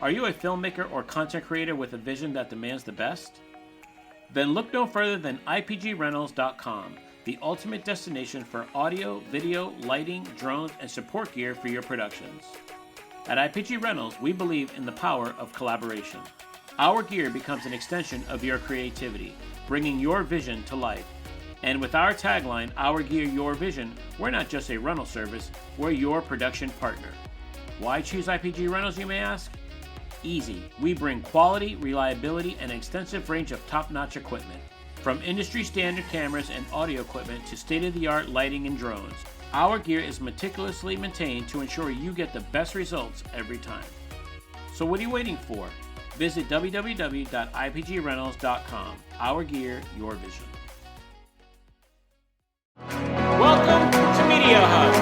Are you a filmmaker or content creator with a vision that demands the best? Then look no further than IPGRentals.com, the ultimate destination for audio, video, lighting, drones, and support gear for your productions. At IPG Rentals, we believe in the power of collaboration. Our gear becomes an extension of your creativity, bringing your vision to life. And with our tagline, Our Gear, Your Vision, we're not just a rental service, we're your production partner. Why choose IPG Rentals, you may ask? Easy. We bring quality, reliability, and an extensive range of top-notch equipment. From industry-standard cameras and audio equipment to state-of-the-art lighting and drones, our gear is meticulously maintained to ensure you get the best results every time. So what are you waiting for? Visit www.ipgrentals.com. Our Gear, Your Vision. Welcome to Media Hub.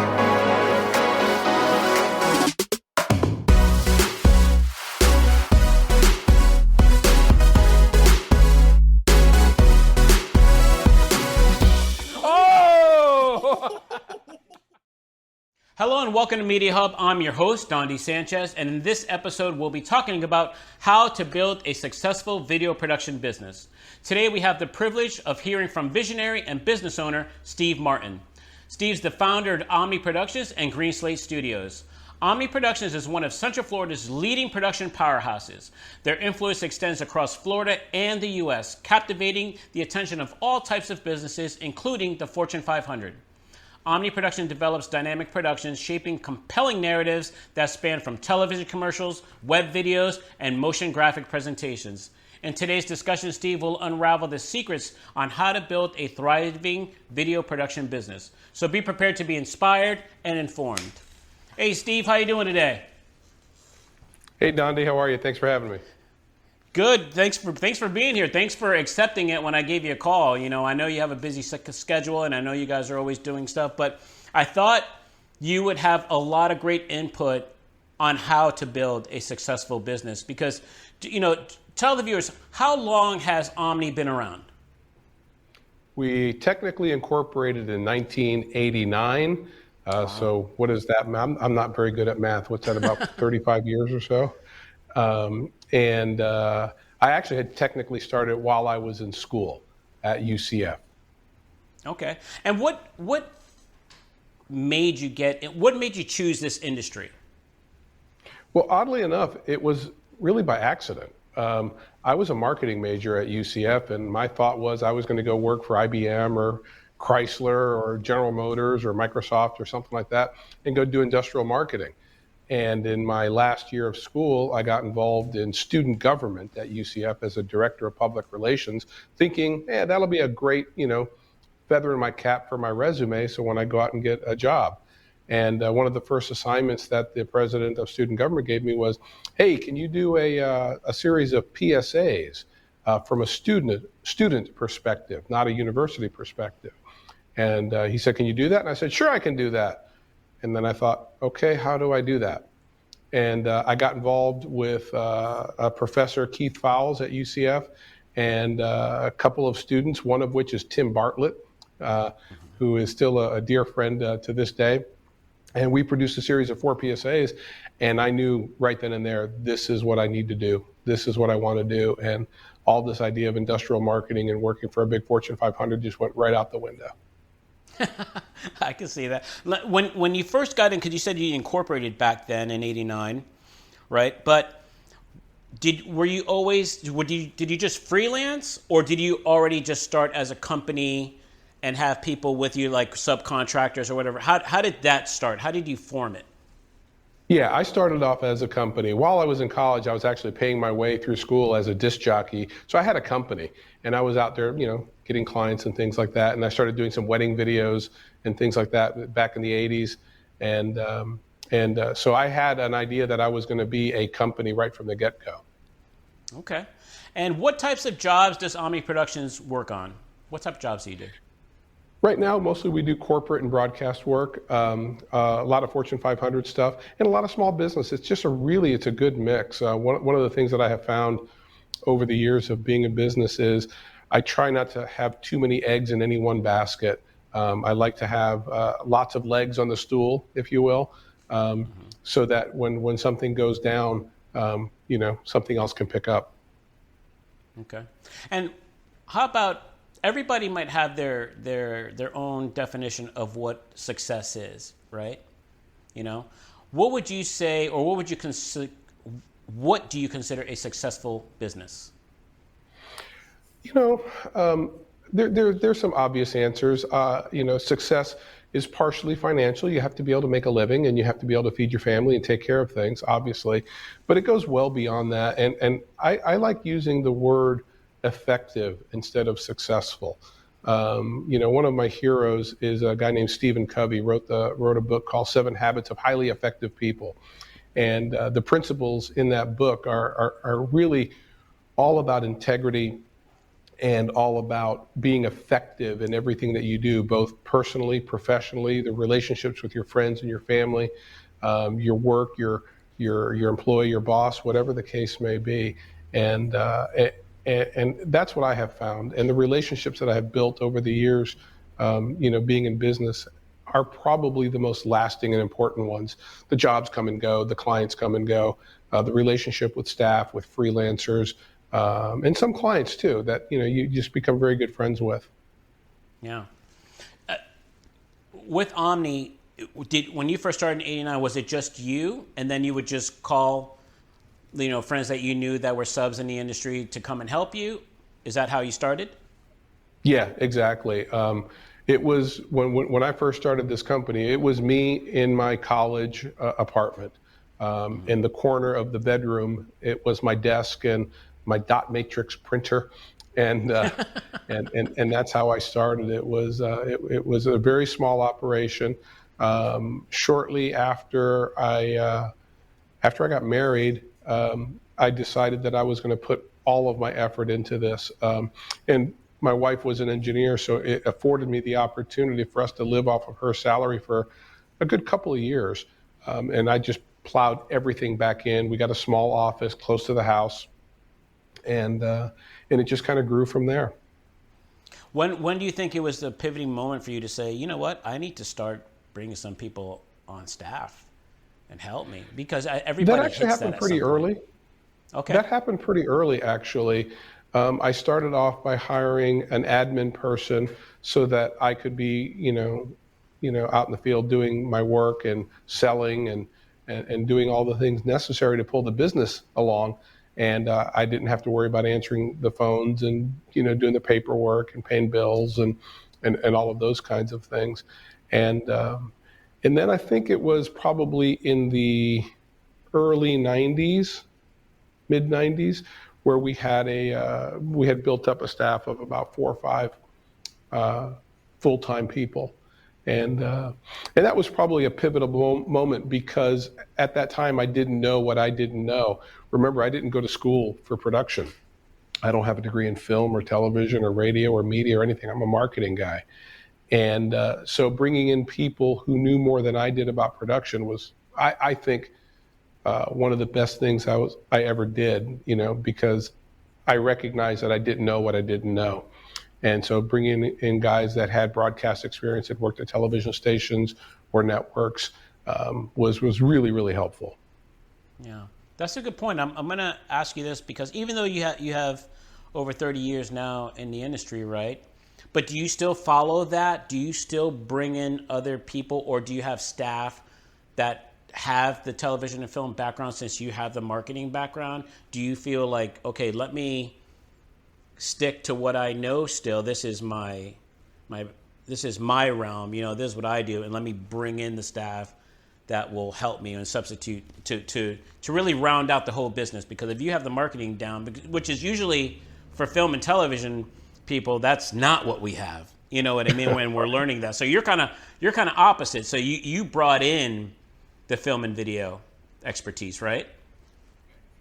Oh! Hello and welcome to Media Hub. I'm your host, Dondi Sanchez, and in this episode, we'll be talking about how to build a successful video production business. Today, we have the privilege of hearing from visionary and business owner, Steve Martin. Steve's the founder of Omni Productions and Green Slate Studios. Omni Productions is one of Central Florida's leading production powerhouses. Their influence extends across Florida and the U.S., captivating the attention of all types of businesses, including the Fortune 500. Omni Production develops dynamic productions, shaping compelling narratives that span from television commercials, web videos, and motion graphic presentations. In today's discussion, Steve will unravel the secrets on how to build a thriving video production business. So be prepared to be inspired and informed. Hey, Steve, how you doing today? Hey, Dondi, how are you? Thanks for having me. Good. Thanks for being here. Thanks for accepting it when I gave you a call. You know, I know you have a busy schedule, and I know you guys are always doing stuff, but I thought you would have a lot of great input on how to build a successful business because, you know, tell the viewers, how long has Omni been around? We technically incorporated in 1989. So what is that? I'm not very good at math. What's that, about 35 years or so? I actually had technically started while I was in school at UCF. Okay. And what made you choose this industry? Well, oddly enough, it was really by accident. I was a marketing major at UCF, and my thought was I was going to go work for IBM or Chrysler or General Motors or Microsoft or something like that and go do industrial marketing. And in my last year of school, I got involved in student government at UCF as a director of public relations, thinking, yeah, that'll be a great, feather in my cap for my resume so when I go out and get a job. And one of the first assignments that the president of student government gave me was, hey, can you do a series of PSAs from a student perspective, not a university perspective? And he said, can you do that? And I said, sure, I can do that. And then I thought, okay, how do I do that? And I got involved with Professor Keith Fowles at UCF and a couple of students, one of which is Tim Bartlett, who is still a dear friend to this day. And we produced a series of 4 PSAs, and I knew right then and there, this is what I need to do. This is what I want to do. And all this idea of industrial marketing and working for a big Fortune 500 just went right out the window. I can see that. When you first got in, because you said you incorporated back then in '89, right? But did you just freelance, or did you already just start as a company and have people with you, like subcontractors or whatever? How did that start? How did you form it? Yeah, I started off as a company. While I was in college, I was actually paying my way through school as a disc jockey. So I had a company, and I was out there, getting clients and things like that. And I started doing some wedding videos and things like that back in the 80s. And so I had an idea that I was going to be a company right from the get-go. Okay. And what types of jobs does Omni Productions work on? What type of jobs do you do? Right now, mostly we do corporate and broadcast work, a lot of Fortune 500 stuff, and a lot of small business. It's just it's a good mix. One of the things that I have found over the years of being in business is I try not to have too many eggs in any one basket. I like to have lots of legs on the stool, if you will, so that when something goes down, something else can pick up. Okay. And how about everybody might have their own definition of what success is, right? What would you say, or what do you consider a successful business? There's some obvious answers. Success is partially financial. You have to be able to make a living, and you have to be able to feed your family and take care of things, obviously. But it goes well beyond that. And I like using the word effective instead of successful. One of my heroes is a guy named Stephen Covey. Wrote a book called 7 Habits of Highly Effective People. And the principles in that book are really all about integrity and all about being effective in everything that you do, both personally, professionally, the relationships with your friends and your family, your work, your employee, your boss, whatever the case may be. And that's what I have found. And the relationships that I have built over the years, being in business, are probably the most lasting and important ones. The jobs come and go, the clients come and go, the relationship with staff, with freelancers, and some clients too that you just become very good friends with. Yeah. With Omni, when you first started in '89, was it just you, and then you would just call, friends that you knew that were subs in the industry to come and help you? Is that how you started? Yeah, exactly. It was when I first started this company. It was me in my college apartment. In the corner of the bedroom, it was my desk and my dot matrix printer, and that's how I started. It was a very small operation. Shortly after I got married, I decided that I was going to put all of my effort into this, and my wife was an engineer, so it afforded me the opportunity for us to live off of her salary for a good couple of years, and I just plowed everything back in. We got a small office close to the house. And it just kind of grew from there. When do you think it was the pivoting moment for you to say, you know what, I need to start bringing some people on staff and help me? Because everybody that actually hits happened that pretty early. Point. Okay. That happened pretty early, actually. I started off by hiring an admin person so that I could be, out in the field doing my work and selling and doing all the things necessary to pull the business along. And I didn't have to worry about answering the phones and doing the paperwork and paying bills and all of those kinds of things. And then I think it was probably in the early '90s, mid '90s, where we had built up a staff of about 4 or 5 full-time people. And that was probably a pivotal moment because at that time I didn't know what I didn't know. Remember, I didn't go to school for production. I don't have a degree in film or television or radio or media or anything. I'm a marketing guy. And so bringing in people who knew more than I did about production was, I think, one of the best things I ever did, because I recognized that I didn't know what I didn't know. And so bringing in guys that had broadcast experience, had worked at television stations or networks, was really, really helpful. Yeah, that's a good point. I'm going to ask you this because even though you have over 30 years now in the industry, right? But do you still follow that? Do you still bring in other people, or do you have staff that have the television and film background since you have the marketing background? Do you feel like, okay, let me stick to what I know still. This is my realm, this is what I do, and let me bring in the staff that will help me and substitute to really round out the whole business? Because if you have the marketing down, which is usually for film and television people, that's not what we have. You know what I mean? When we're learning that. So you're kind of opposite. So you brought in the film and video expertise, right?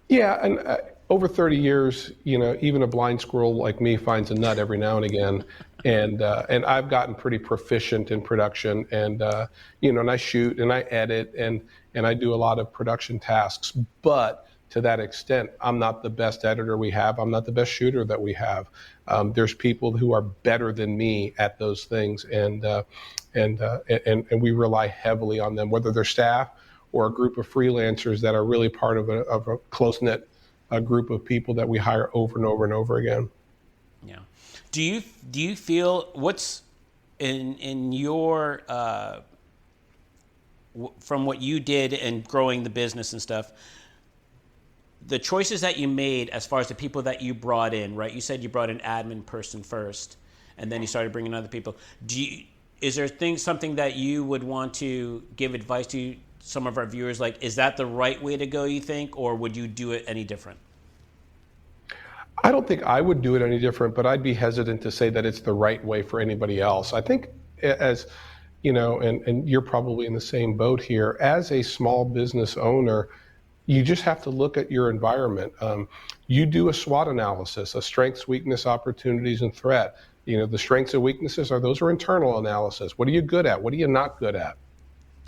Yeah, and over 30 years, even a blind squirrel like me finds a nut every now and again, and I've gotten pretty proficient in production, and and I shoot and I edit and I do a lot of production tasks. But to that extent, I'm not the best editor we have. I'm not the best shooter that we have. There's people who are better than me at those things, and we rely heavily on them, whether they're staff or a group of freelancers that are really part of a close-knit group of people that we hire over and over and over again. Yeah. Do you feel what's in your from what you did and growing the business and stuff, the choices that you made as far as the people that you brought in, right? You said you brought an admin person first, and then you started bringing other people. Is there something that you would want to give advice to some of our viewers? Like, is that the right way to go, you think, or would you do it any different? I don't think I would do it any different, but I'd be hesitant to say that it's the right way for anybody else. I think, as you know, and you're probably in the same boat here, as a small business owner, you just have to look at your environment. You do a SWOT analysis, a strengths, weakness, opportunities, and threat. You know, the strengths and weaknesses those are internal analysis. What are you good at? What are you not good at?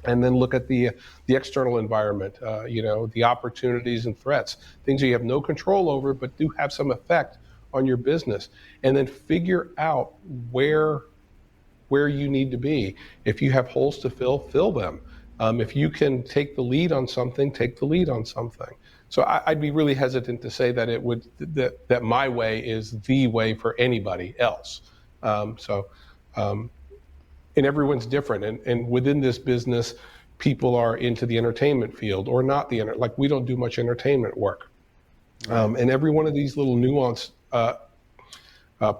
And then look at the external environment, the opportunities and threats, things that you have no control over, but do have some effect on your business. And then figure out where you need to be. If you have holes to fill them. If you can take the lead on something, take the lead on something. So I'd be really hesitant to say that that my way is the way for anybody else. And everyone's different. And within this business, people are into the entertainment field or not like we don't do much entertainment work. And every one of these little nuanced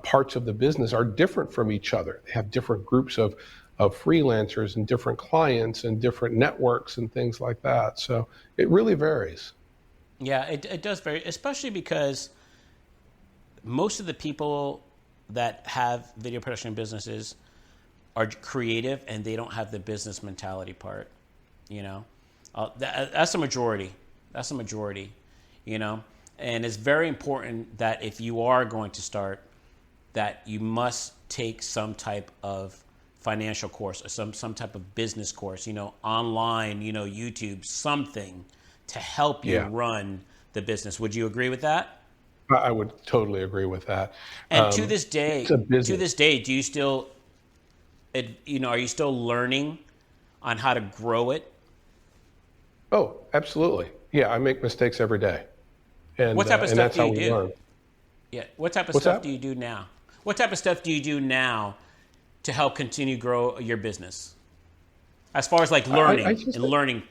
parts of the business are different from each other. They have different groups of freelancers and different clients and different networks and things like that. So it really varies. Yeah, it does vary, especially because most of the people that have video production businesses are creative and they don't have the business mentality part, that's a majority. That's a majority, and it's very important that if you are going to start, that you must take some type of financial course or some type of business course, online, YouTube, something to help you run the business. Would you agree with that? I would totally agree with that. And to this day, do you still, are you still learning on how to grow it? Oh, absolutely. Yeah, I make mistakes every day. And what type of stuff do you do? Learn. Yeah, what type of stuff do you do now? What type of stuff do you do now to help continue grow your business? As far as like learning.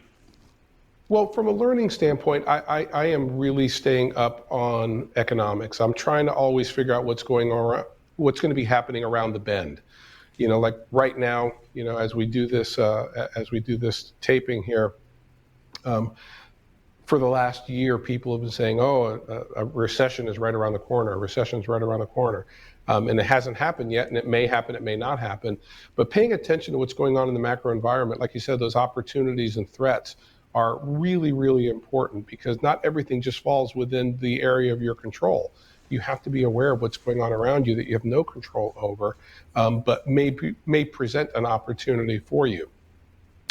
Well, from a learning standpoint, I am really staying up on economics. I'm trying to always figure out what's going to be happening around the bend. Like right now, as we do this taping here, for the last year, people have been saying, a recession is right around the corner. A recession is right around the corner. And it hasn't happened yet, and it may happen, it may not happen. But paying attention to what's going on in the macro environment, like you said, those opportunities and threats are really, really important, because not everything just falls within the area of your control. You have to be aware of what's going on around you that you have no control over, but may present an opportunity for you.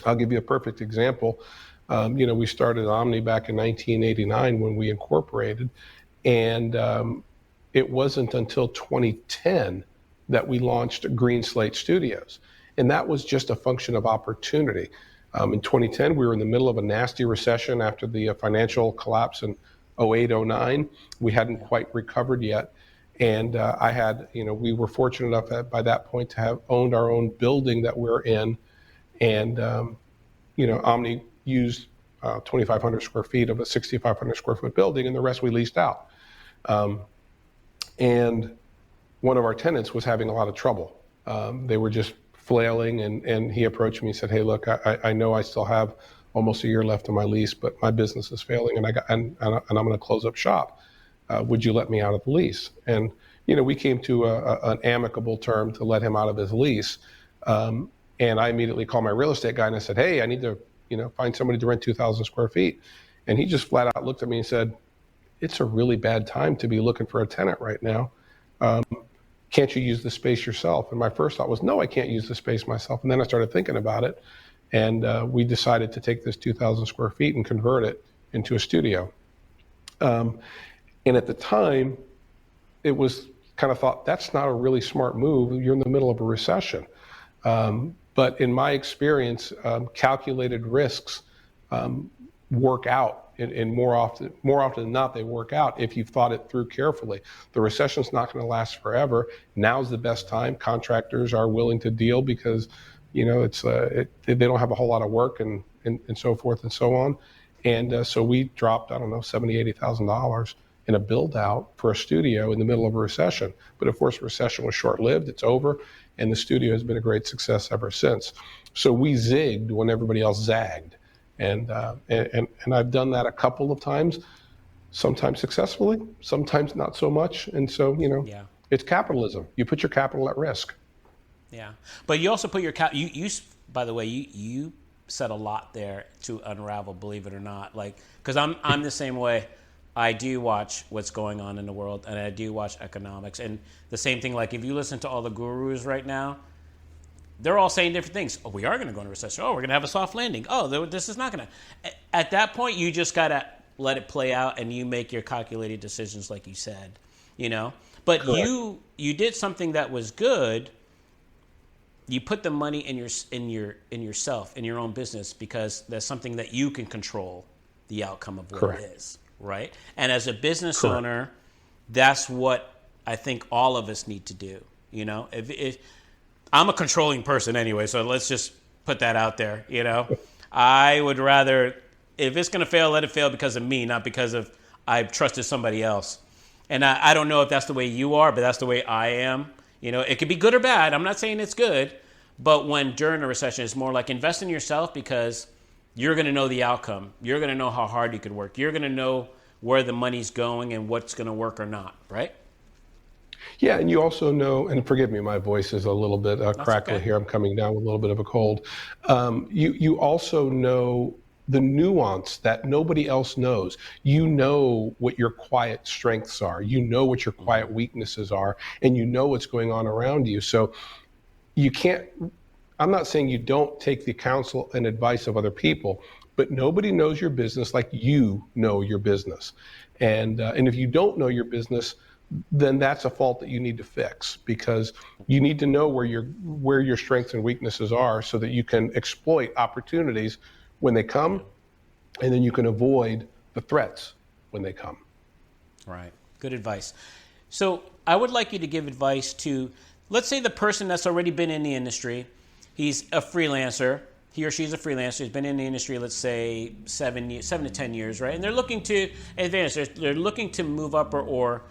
I'll give you a perfect example. We started Omni back in 1989 when we incorporated, and it wasn't until 2010 that we launched Green Slate Studios. And that was just a function of opportunity. In 2010, we were in the middle of a nasty recession after the financial collapse in 08, 09. We hadn't quite recovered yet. And we were fortunate enough by that point to have owned our own building that we're in. And, Omni used 2,500 square feet of a 6,500 square foot building, and the rest we leased out. And one of our tenants was having a lot of trouble. They were just flailing, and he approached me and said, "Hey, look, I know I still have almost a year left on my lease, but my business is failing, and I'm going to close up shop. Would you let me out of the lease?" And we came to an amicable term to let him out of his lease. And I immediately called my real estate guy and I said, "Hey, I need to find somebody to rent 2,000 square feet." And he just flat out looked at me and said, "It's a really bad time to be looking for a tenant right now. Can't you use the space yourself?" And my first thought was, no, I can't use the space myself. And then I started thinking about it, and we decided to take this 2,000 square feet and convert it into a studio. And at the time, it was kind of thought, that's not a really smart move. You're in the middle of a recession. But in my experience, calculated risks work out, and more often than not, they work out if you've thought it through carefully. The recession's not going to last forever. Now's the best time. Contractors are willing to deal because, it's they don't have a whole lot of work and so forth and so on. And so we dropped, I don't know, $70,000-$80,000 in a build out for a studio in the middle of a recession. But of course, the recession was short lived. It's over, and the studio has been a great success ever since. So we zigged when everybody else zagged. And I've done that a couple of times, sometimes successfully, sometimes not so much. And so, It's capitalism. You put your capital at risk. Yeah. But you also put your you by the way, you said a lot there to unravel, believe it or not. Like, because I'm the same way. I do watch what's going on in the world, and I do watch economics. And the same thing, like if you listen to all the gurus right now, they're all saying different things. Oh, we are going to go into recession. Oh, we're going to have a soft landing. Oh, this is not going to. At that point, you just got to let it play out, and you make your calculated decisions, like you said. But correct. You did something that was good. You put the money in yourself, in your own business, because that's something that you can control the outcome of what correct. It is, right? And as a business correct. Owner, that's what I think all of us need to do. If I'm a controlling person anyway, so let's just put that out there. I would rather, if it's going to fail, let it fail because of me, not because of I trusted somebody else. And I don't know if that's the way you are, but that's the way I am. It could be good or bad. I'm not saying it's good, but during a recession, it's more like invest in yourself because you're going to know the outcome. You're going to know how hard you could work. You're going to know where the money's going and what's going to work or not, right? Yeah, and you also know, and forgive me, my voice is a little bit crackly here. I'm coming down with a little bit of a cold. You also know the nuance that nobody else knows. You know what your quiet strengths are. You know what your quiet weaknesses are, and you know what's going on around you. So you can't, I'm not saying you don't take the counsel and advice of other people, but nobody knows your business like you know your business. And if you don't know your business, then that's a fault that you need to fix, because you need to know where your strengths and weaknesses are so that you can exploit opportunities when they come, and then you can avoid the threats when they come. Right. Good advice. So I would like you to give advice to, let's say, the person that's already been in the industry. He's a freelancer. He or she's a freelancer. He's been in the industry, let's say, 7 to 10 years, right? And they're looking to advance. They're looking to move up or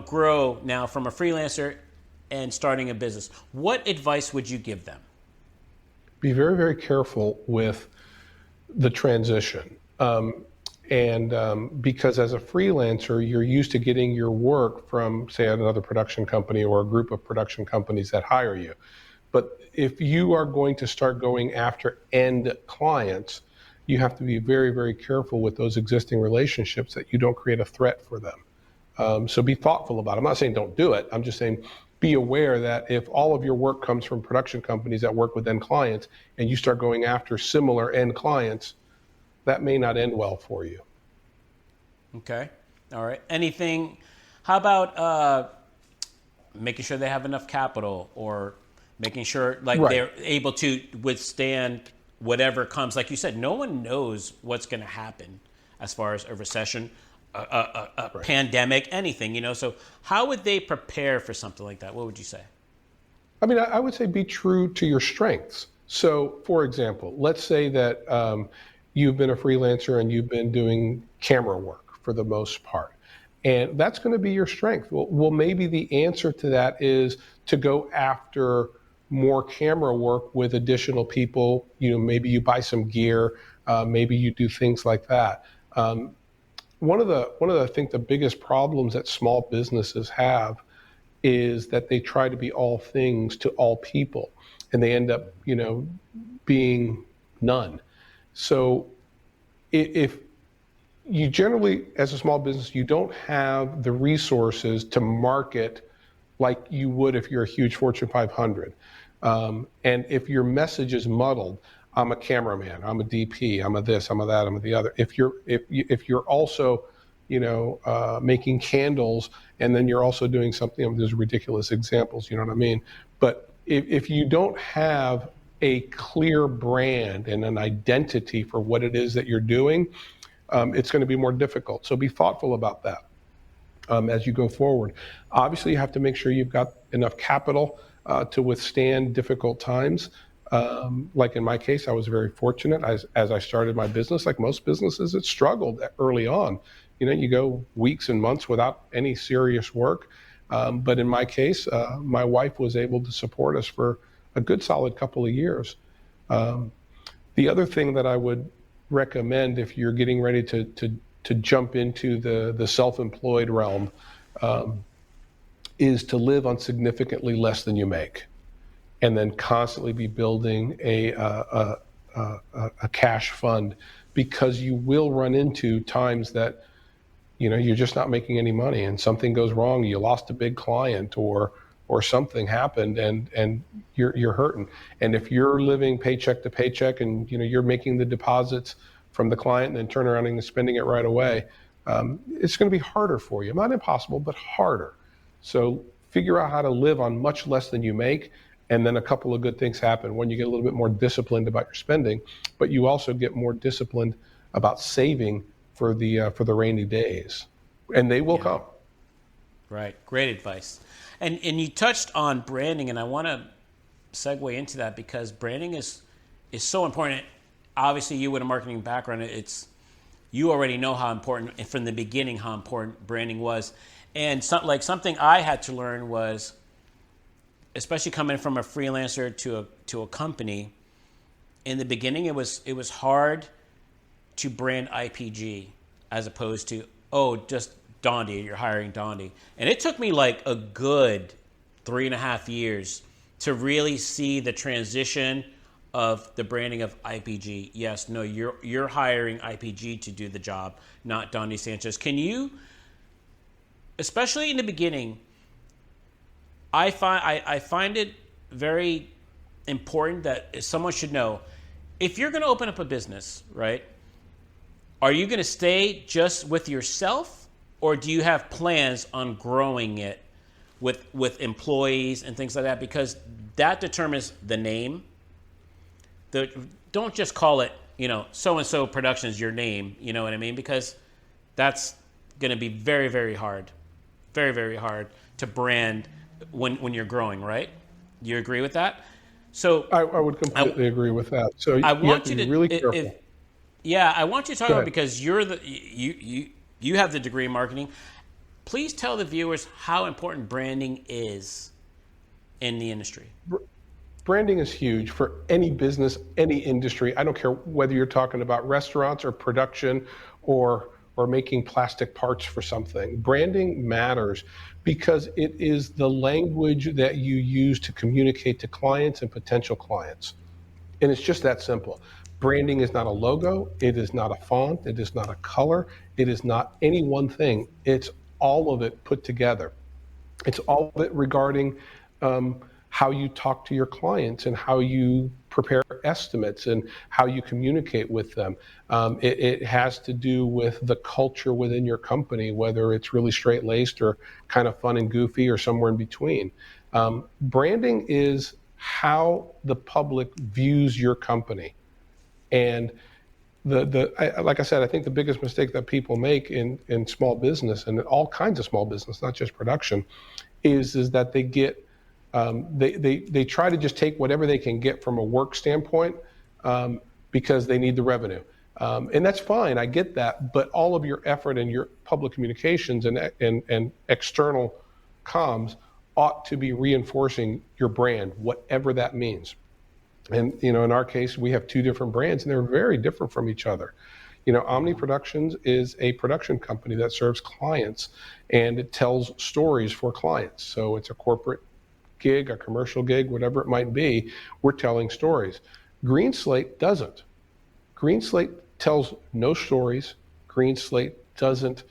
grow now from a freelancer and starting a business. What advice would you give them? Be very, very careful with the transition. Because as a freelancer, you're used to getting your work from, say, another production company or a group of production companies that hire you. But if you are going to start going after end clients, you have to be very, very careful with those existing relationships that you don't create a threat for them. So be thoughtful about it. I'm not saying don't do it. I'm just saying be aware that if all of your work comes from production companies that work with end clients and you start going after similar end clients, that may not end well for you. Okay. All right. How about making sure they have enough capital, or making sure right. They're able to withstand whatever comes? Like you said, no one knows what's going to happen as far as a recession, a right. pandemic, anything, So how would they prepare for something like that? What would you say? I mean, I would say be true to your strengths. So, for example, let's say that you've been a freelancer and you've been doing camera work for the most part, and that's going to be your strength. Well, maybe the answer to that is to go after more camera work with additional people. Maybe you buy some gear, maybe you do things like that. One of the I think the biggest problems that small businesses have is that they try to be all things to all people, and they end up, being none. So if you generally, as a small business, you don't have the resources to market like you would if you're a huge Fortune 500. And if your message is muddled, I'm a cameraman, I'm a DP, I'm a this, I'm a that, I'm a the other. If you're also, making candles, and then you're also doing something, there's ridiculous examples, you know what I mean? But if you don't have a clear brand and an identity for what it is that you're doing, it's going to be more difficult. So be thoughtful about that as you go forward. Obviously, you have to make sure you've got enough capital to withstand difficult times. Like in my case, I was very fortunate. As I started my business, like most businesses, it struggled early on. You go weeks and months without any serious work. But in my case, my wife was able to support us for a good solid couple of years. The other thing that I would recommend if you're getting ready to jump into the self-employed realm is to live on significantly less than you make, and then constantly be building a cash fund, because you will run into times that you're just not making any money and something goes wrong. You lost a big client or something happened and you're hurting. And if you're living paycheck to paycheck and you're making the deposits from the client and then turn around and spending it right away, it's going to be harder for you. Not impossible, but harder. So figure out how to live on much less than you make, and then a couple of good things happen. One, you get a little bit more disciplined about your spending, but you also get more disciplined about saving for the rainy days, and they will come. Right. Great advice. And you touched on branding, and I want to segue into that because branding is so important. Obviously, you with a marketing background, you already know how important, from the beginning, how important branding was. And something I had to learn was, especially coming from a freelancer to a company, in the beginning it was hard to brand IPG as opposed to, just Dondi, you're hiring Dondi. And it took me like a good 3.5 years to really see the transition of the branding of IPG. Yes, no, you're hiring IPG to do the job, not Dondi Sanchez. Can you, especially in the beginning, I find it very important that someone should know, if you're going to open up a business, right? Are you going to stay just with yourself, or do you have plans on growing it with employees and things like that? Because that determines the name. Don't just call it, so-and-so Productions, your name, you know what I mean? Because that's going to be very, very hard, very, very hard to brand when you're growing, right? You agree with that? So I would completely agree with that. So I you have to be really careful. I want you to talk about, because you have the degree in marketing. Please tell the viewers how important branding is in the industry. Branding is huge for any business, any industry. I don't care whether you're talking about restaurants or production or making plastic parts for something. Branding matters because it is the language that you use to communicate to clients and potential clients. And it's just that simple. Branding is not a logo. It is not a font. It is not a color. It is not any one thing. It's all of it put together. It's all of it regarding how you talk to your clients and how you prepare estimates and how you communicate with them. It has to do with the culture within your company, whether it's really straight-laced or kind of fun and goofy or somewhere in between. Branding is how the public views your company. And like I said, I think the biggest mistake that people make in small business, and all kinds of small business, not just production, is that they get they try to just take whatever they can get from a work standpoint because they need the revenue. And that's fine, I get that, but all of your effort and your public communications and external comms ought to be reinforcing your brand, whatever that means. And in our case, we have two different brands, and they're very different from each other. Omni Productions is a production company that serves clients, and it tells stories for clients. So it's a corporate gig, a commercial gig, whatever it might be, we're telling stories. Green Slate doesn't. Green Slate tells no stories. Green Slate doesn't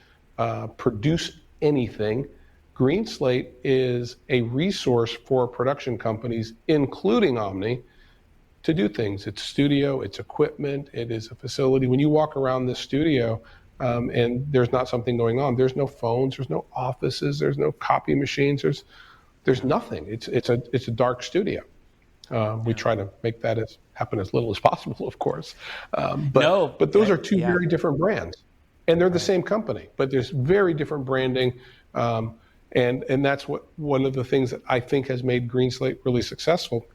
produce anything. Green Slate is a resource for production companies, including Omni, to do things. It's studio, it's equipment, it is a facility. When you walk around this studio and there's not something going on, there's no phones, there's no offices, there's no copy machines, there's nothing. It's a dark studio. We try to make that happen as little as possible, of course. No, But those are two yeah, very different brands, and they're the right. same company, but there's very different branding. And that's one of the things that I think has made GreenSlate really successful,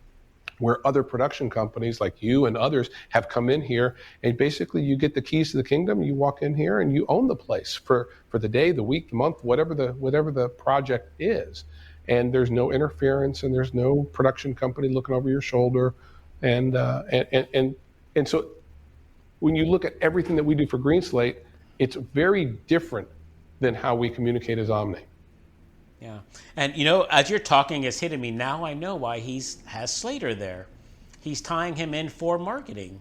where other production companies like you and others have come in here, and basically you get the keys to the kingdom. You walk in here and you own the place for the day, the week, the month, whatever the project is. And there's no interference, and there's no production company looking over your shoulder. And so when you look at everything that we do for GreenSlate, it's very different than how we communicate as Omni. Yeah. And, as you're talking, it's hitting me. Now I know why has Slater there. He's tying him in for marketing.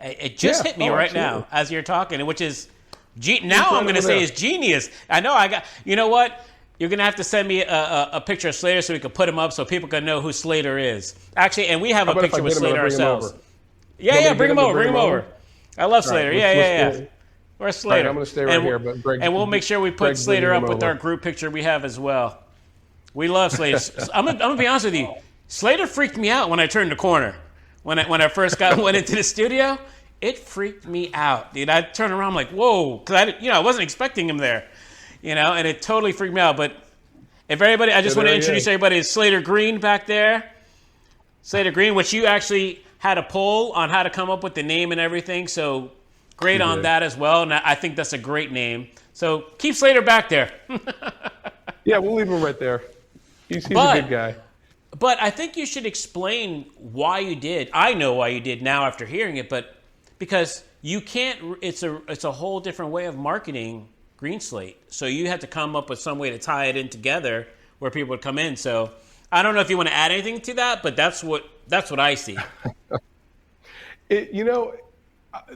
It just hit me right now as you're talking, which is, now I'm going to say is genius. I know you know what? You're going to have to send me a picture of Slater so we can put him up so people can know who Slater is. Actually, and we have a picture with Slater ourselves. Yeah, bring him over. I love Slater. Yeah. Where's Slater? Right, I'm going to stay right here, but Greg, and we'll make sure we put Slater up with our group picture we have as well. We love Slater. I'm gonna be honest with you. Slater freaked me out when I turned the corner. When I first went into the studio, it freaked me out, dude. I turned around, I'm like, whoa, because I wasn't expecting him there, and it totally freaked me out. But if everybody, I just want to introduce everybody. It's Slater Green back there. Slater Green, which you actually had a poll on how to come up with the name and everything. So. Great on that as well, and I think that's a great name. So keep Slater back there. Yeah, we'll leave him right there. He's a good guy. But I think you should explain why you did. I know why you did now after hearing it, but because you can't. It's a whole different way of marketing GreenSlate. So you had to come up with some way to tie it in together where people would come in. So I don't know if you want to add anything to that, but that's what I see.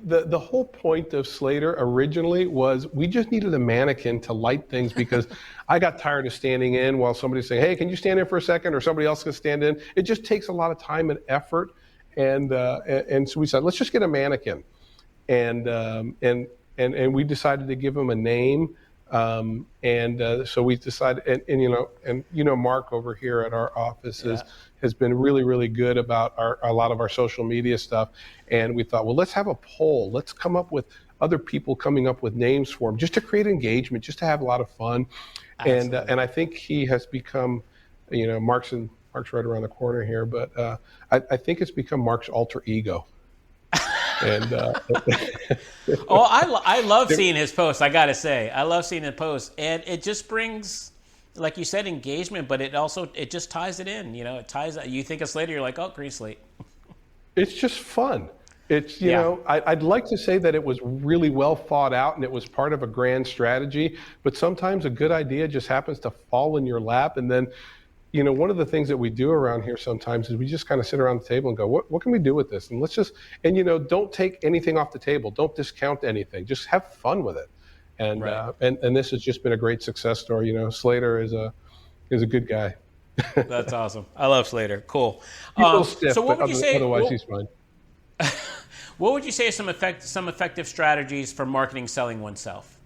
The whole point of Slater originally was we just needed a mannequin to light things, because I got tired of standing in while somebody's saying, hey, can you stand in for a second? Or somebody else can stand in. It just takes a lot of time and effort. And so we said, let's just get a mannequin. And we decided to give him a name. So we decided, and Mark over here at our office has been really, really good about a lot of our social media stuff. And we thought, well, let's have a poll. Let's come up with other people coming up with names for him, just to create engagement, just to have a lot of fun. And I think he has become, Mark's right around the corner here, but I think it's become Mark's alter ego. And I love seeing his posts. I gotta say, I love seeing his posts, and it just brings, like you said, engagement. But it just ties it in. It ties. You think of Slater, you're like, oh, GreenSlate. It's just fun. It's I'd like to say that it was really well thought out and it was part of a grand strategy. But sometimes a good idea just happens to fall in your lap, and then. One of the things that we do around here sometimes is we just kind of sit around the table and go, what can we do with this? And don't take anything off the table. Don't discount anything. Just have fun with it. And and this has just been a great success story. Slater is a good guy. That's awesome. I love Slater. Cool. He's a little stiff, so what would you say? Otherwise, he's fine. What would you say are some effective strategies for marketing selling oneself?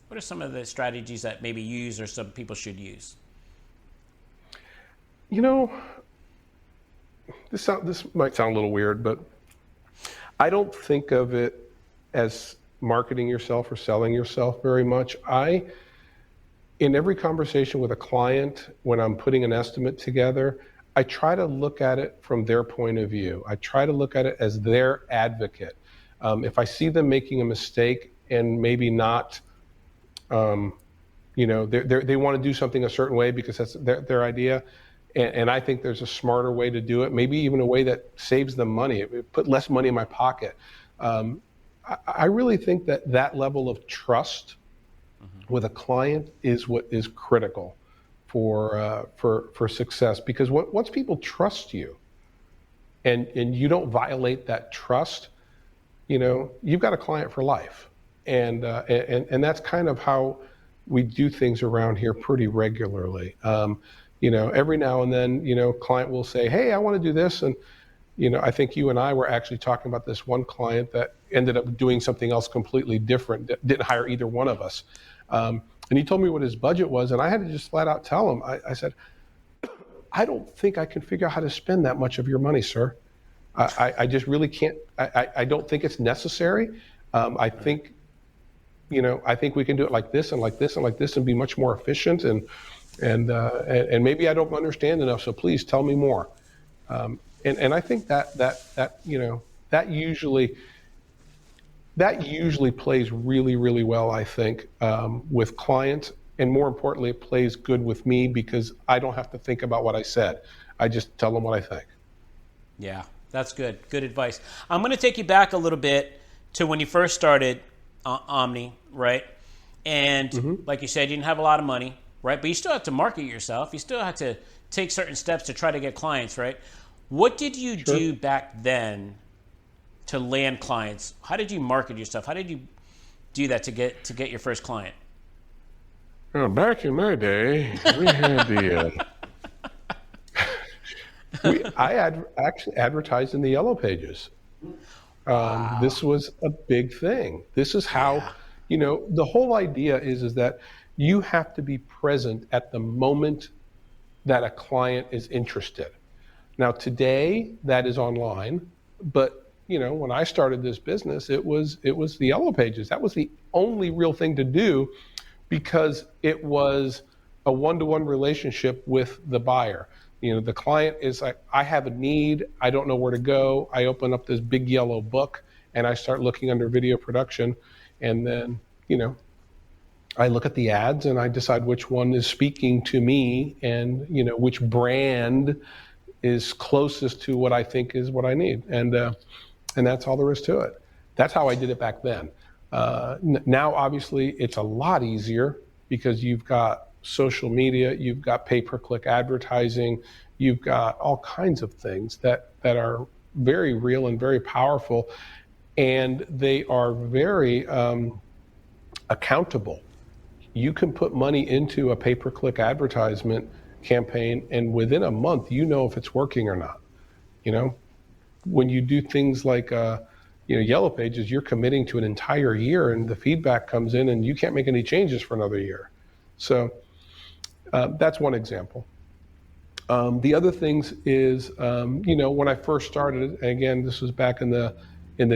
What are some of the strategies that maybe you use or some people should use? This might sound a little weird, but I don't think of it as marketing yourself or selling yourself very much. In every conversation with a client, when I'm putting an estimate together, I try to look at it from their point of view. I try to look at it as their advocate. If I see them making a mistake and maybe not, they want to do something a certain way because that's their idea, and I think there's a smarter way to do it, maybe even a way that saves them money, put less money in my pocket. I really think that level of trust with a client is what is critical for success. Because once people trust you, and you don't violate that trust, you've got a client for life. And that's kind of how we do things around here pretty regularly. Every now and then, client will say, hey, I want to do this. And, I think you and I were actually talking about this one client that ended up doing something else completely different, didn't hire either one of us. And he told me what his budget was, and I had to just flat out tell him, I said, I don't think I can figure out how to spend that much of your money, sir. I just really can't. I don't think it's necessary. I think, I think we can do it like this and like this and like this and be much more efficient. And maybe I don't understand enough. So please tell me more. And I think that usually plays really, really well, I think, with clients. And more importantly, it plays good with me because I don't have to think about what I said. I just tell them what I think. Yeah, that's good. Good advice. I'm going to take you back a little bit to when you first started Omni, right? And like you said, you didn't have a lot of money, right? But you still have to market yourself. You still have to take certain steps to try to get clients, right? What did you do back then to land clients? How did you market yourself? How did you do that to get your first client? Well, back in my day, we had actually advertised in the Yellow Pages. Wow. This was a big thing. This is how, the whole idea is that you have to be present at the moment that a client is interested. Now, today that is online, but when I started this business, it was the Yellow Pages. That was the only real thing to do because it was a one-to-one relationship with the buyer. The client is like, I have a need. I don't know where to go. I open up this big yellow book and I start looking under video production. And then, I look at the ads and I decide which one is speaking to me and, which brand is closest to what I think is what I need. And that's all there is to it. That's how I did it back then. Now, obviously, it's a lot easier because you've got social media, you've got pay-per-click advertising, you've got all kinds of things that are very real and very powerful, and they are very accountable. You can put money into a pay-per-click advertisement campaign, and within a month, if it's working or not. When you do things like Yellow Pages, you're committing to an entire year, and the feedback comes in, and you can't make any changes for another year. So that's one example. The other things is, when I first started, again, this was back in the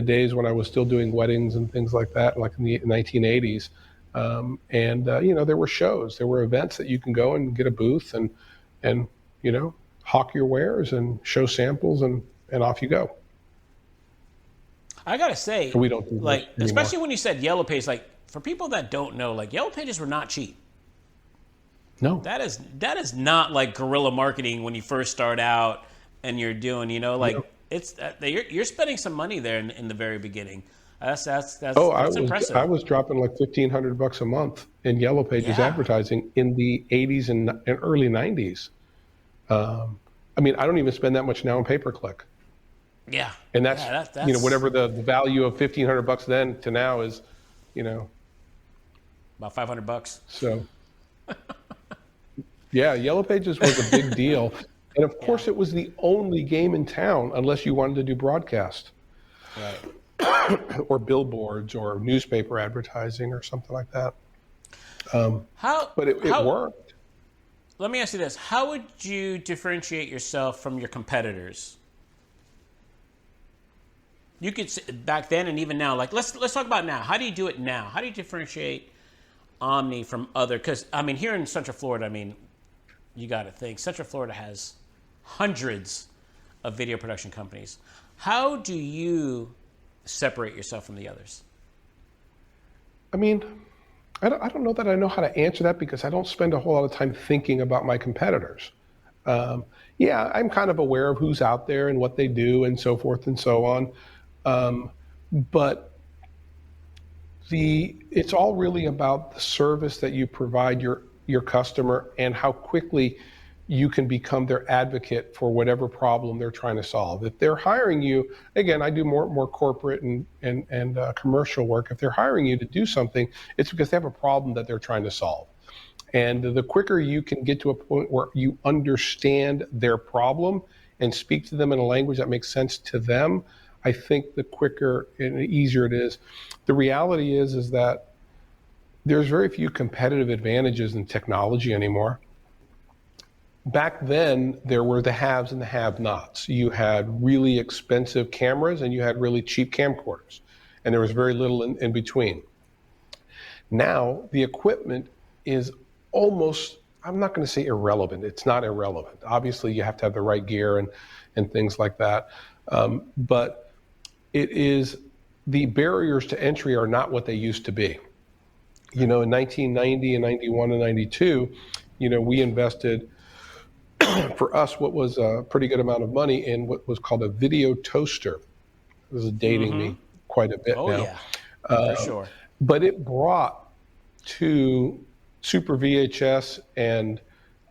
days when I was still doing weddings and things like that, like in the 1980s. There were shows, there were events that you can go and get a booth and hawk your wares and show samples and off you go. I gotta say, we don't do like, anymore. Especially when you said Yellow Pages, like for people that don't know, like Yellow Pages were not cheap. No, that is not like guerrilla marketing when you first start out and you're doing, it's you're spending some money there in the very beginning. That's impressive. I was dropping like $1,500 a month in Yellow Pages advertising in the 80s and early 90s. I don't even spend that much now in pay-per-click. Yeah, and that's whatever the value of $1,500 then to now is, about $500. So, Yellow Pages was a big deal, and of course it was the only game in town unless you wanted to do broadcast, right, or billboards or newspaper advertising or something like that. But it worked. Let me ask you this: how would you differentiate yourself from your competitors? You could back then and even now. Like let's talk about now. How do you do it now? How do you differentiate Omni from other? Because here in Central Florida, you got to think Central Florida has hundreds of video production companies. How do you separate yourself from the others? I don't know that I know how to answer that because I don't spend a whole lot of time thinking about my competitors. I'm kind of aware of who's out there and what they do and so forth and so on. But it's all really about the service that you provide your customer and how quickly you can become their advocate for whatever problem they're trying to solve. If they're hiring you, again, I do more corporate and commercial work. If they're hiring you to do something, it's because they have a problem that they're trying to solve. And the quicker you can get to a point where you understand their problem and speak to them in a language that makes sense to them, I think the quicker and easier it is. The reality is that there's very few competitive advantages in technology anymore. back then there were the haves and the have-nots. You had really expensive cameras and you had really cheap camcorders, and there was very little in between. Now the equipment is almost, I'm not going to say irrelevant. It's not irrelevant. Obviously you have to have the right gear and things like that. But it is, the barriers to entry are not what they used to be. In 1990 and 91 and 92, we invested for us what was a pretty good amount of money in what was called a video toaster. This is dating me quite a bit now. Oh yeah, for sure. But it brought to Super VHS and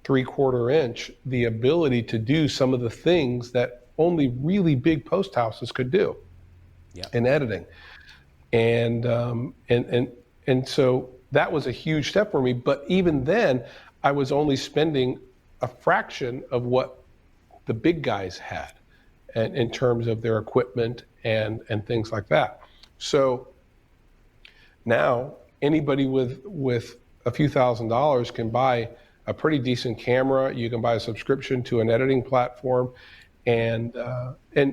3/4 inch the ability to do some of the things that only really big post houses could do in editing. And so that was a huge step for me. But even then, I was only spending a fraction of what the big guys had in terms of their equipment and things like that. So now anybody with a few $1,000s can buy a pretty decent camera. You can buy a subscription to an editing platform, and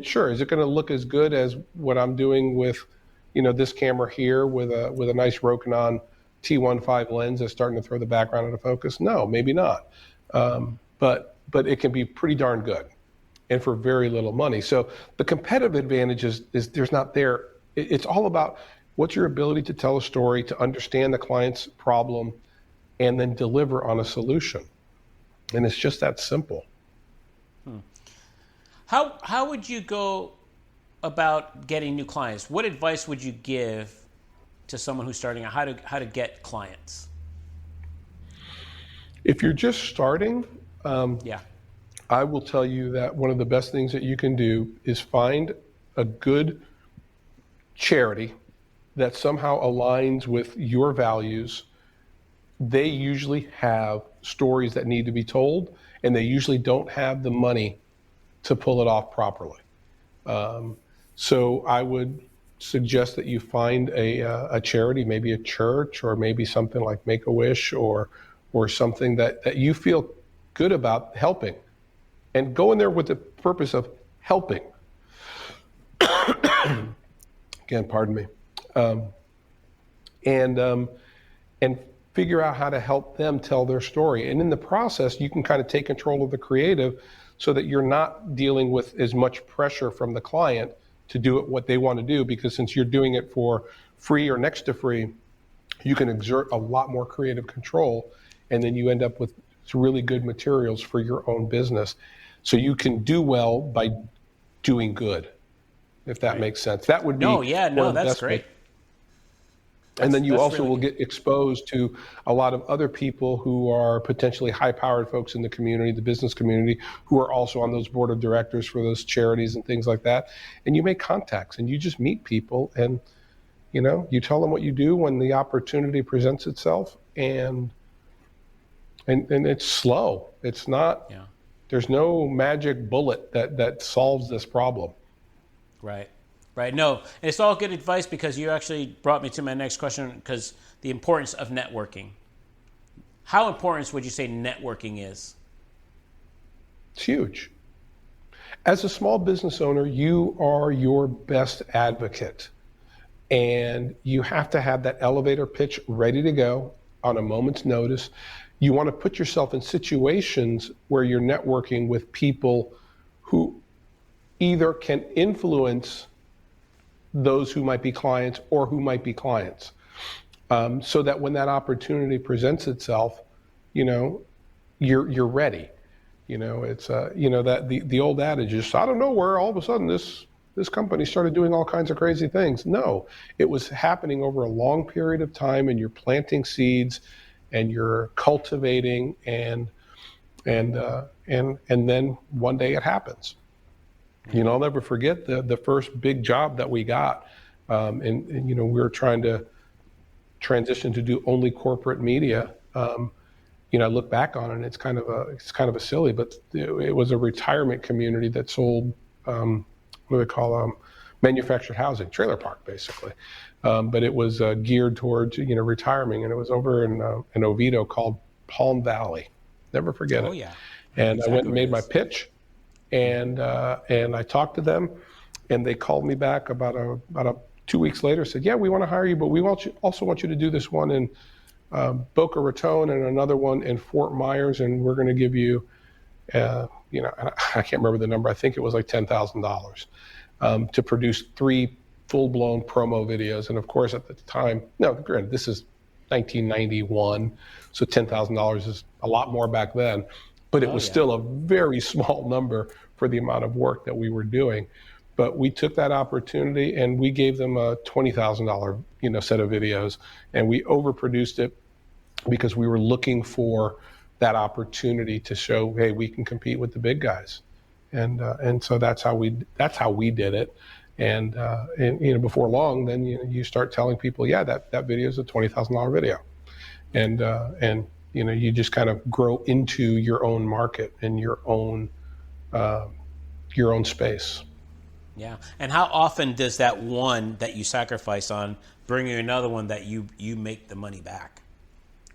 sure, is it going to look as good as what I'm doing with, this camera here with a nice Rokinon T1.5 lens that's starting to throw the background into focus? No, maybe not. But it can be pretty darn good, and for very little money. So the competitive advantage is there's not there. It's all about what's your ability to tell a story, to understand the client's problem, and then deliver on a solution. And it's just that simple. How would you go about getting new clients? What advice would you give to someone who's starting out, how to get clients? If you're just starting, I will tell you that one of the best things that you can do is find a good charity that somehow aligns with your values. They usually have stories that need to be told, and they usually don't have the money to pull it off properly. So I would suggest that you find a charity, maybe a church, or maybe something like Make-A-Wish, or something that you feel good about helping, and go in there with the purpose of helping. Again, pardon me. And figure out how to help them tell their story. And in the process, you can kind of take control of the creative so that you're not dealing with as much pressure from the client to do it what they want to do, because since you're doing it for free or next to free, you can exert a lot more creative control, and then you end up with really good materials for your own business. So you can do well by doing good, if that makes sense. That would be that's great. And then you also will get exposed to a lot of other people who are potentially high-powered folks in the community, the business community, who are also on those board of directors for those charities and things like that. And you make contacts, and you just meet people, and you tell them what you do when the opportunity presents itself, and it's slow. It's not. Yeah. There's no magic bullet that solves this problem. Right. Right. No, and it's all good advice, because you actually brought me to my next question, because the importance of networking. How important would you say networking is? It's huge. As a small business owner, you are your best advocate, and you have to have that elevator pitch ready to go on a moment's notice. You want to put yourself in situations where you're networking with people who either can influence those who might be clients or who might be clients, so that when that opportunity presents itself, you're ready. It's that the old adage is, I don't know where all of a sudden this company started doing all kinds of crazy things. No, it was happening over a long period of time, and you're planting seeds, and you're cultivating, and then one day it happens. I'll never forget the first big job that we got, and we were trying to transition to do only corporate media. I look back on it, and it's kind of a silly, but it was a retirement community that sold what do they call manufactured housing, trailer park basically, but it was geared towards retirement, and it was over in Oviedo, called Palm Valley. Never forget it. Oh yeah. And I exactly went and what it made my is. pitch, and I talked to them, and they called me back about 2 weeks later. Said, "Yeah, we want to hire you, but we also want you to do this one in Boca Raton and another one in Fort Myers, and we're going to give you, I can't remember the number. I think it was like $10,000 to produce 3 full-blown promo videos." And of course, at the time, no, granted, this is 1991, so $10,000 is a lot more back then, but it Oh was yeah. still a very small number for the amount of work that we were doing. But we took that opportunity and we gave them a $20,000, set of videos, and we overproduced it because we were looking for that opportunity to show, hey, we can compete with the big guys, and so that's how we did it. And before long, then you start telling people, yeah, that video is a $20,000 video, and you just kind of grow into your own market and your own space. Yeah. And how often does that one that you sacrifice on bring you another one that you make the money back?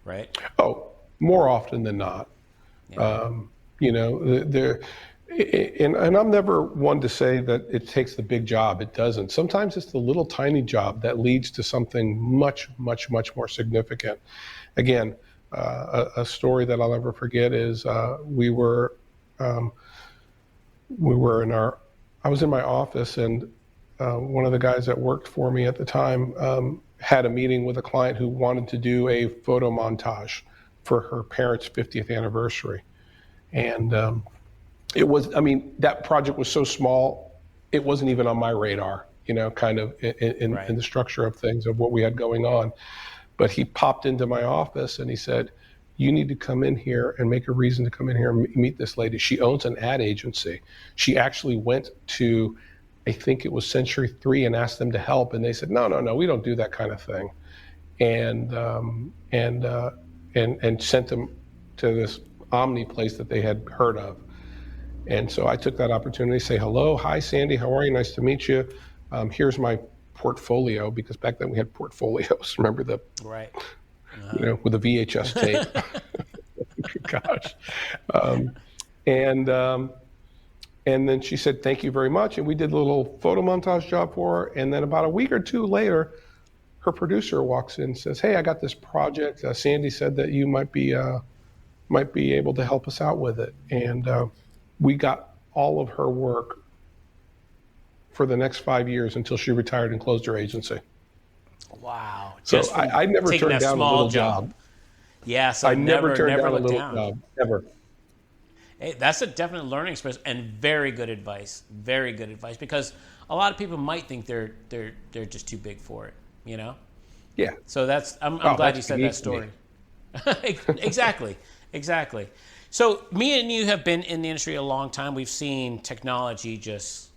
Right? Oh, more often than not. Yeah. There, and I'm never one to say that it takes the big job. It doesn't. Sometimes it's the little tiny job that leads to something much, much, much more significant. Again, a story that I'll never forget is we were I was in my office, and one of the guys that worked for me at the time had a meeting with a client who wanted to do a photo montage for her parents' 50th anniversary. And that project was so small, it wasn't even on my radar, kind of in the structure of things, of what we had going on. But he popped into my office and he said, "You need to come in here and make a reason to come in here and meet this lady. She owns an ad agency. She actually went to, I think it was Century 3, and asked them to help. And they said, no, we don't do that kind of thing." And sent them to this Omni place that they had heard of. And so I took that opportunity to say, "Hello, hi, Sandy, how are you? Nice to meet you. Here's my portfolio," because back then we had portfolios. Remember Right. with a VHS tape. Gosh. And then she said, "Thank you very much." And we did a little photo montage job for her. And then about a week or two later, her producer walks in and says, "Hey, I got this project. Sandy said that you might be able to help us out with it." And we got all of her work for the next 5 years until she retired and closed her agency. Wow. So I never turned down a little job. Yeah, so I never turned down a look little down. job, ever. Hey, that's a definite learning experience and very good advice. Very good advice, because a lot of people might think they're just too big for it, Yeah. So I'm glad you said that story. Exactly. So me and you have been in the industry a long time. We've seen technology just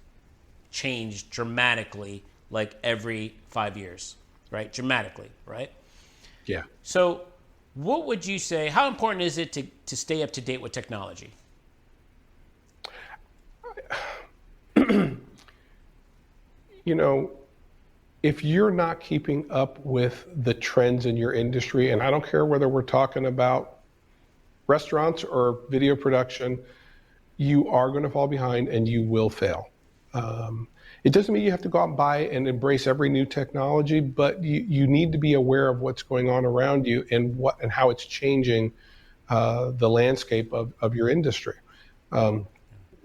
change dramatically, like every 5 years, right? Dramatically, right? Yeah. So what would you say, how important is it to stay up to date with technology? If you're not keeping up with the trends in your industry, and I don't care whether we're talking about restaurants or video production, you are going to fall behind and you will fail. It doesn't mean you have to go out and buy and embrace every new technology, but you need to be aware of what's going on around you and how it's changing the landscape of your industry.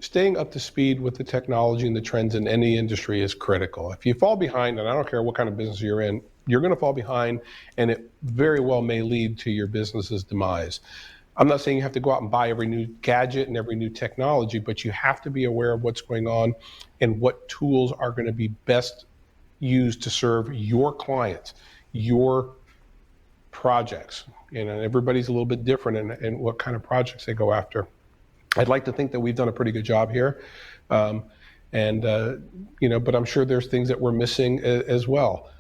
Staying up to speed with the technology and the trends in any industry is critical. If you fall behind, and I don't care what kind of business you're in, you're going to fall behind, and it very well may lead to your business's demise. I'm not saying you have to go out and buy every new gadget and every new technology, but you have to be aware of what's going on and what tools are going to be best used to serve your clients, your projects. Everybody's a little bit different in what kind of projects they go after. I'd like to think that we've done a pretty good job here. But I'm sure there's things that we're missing as well.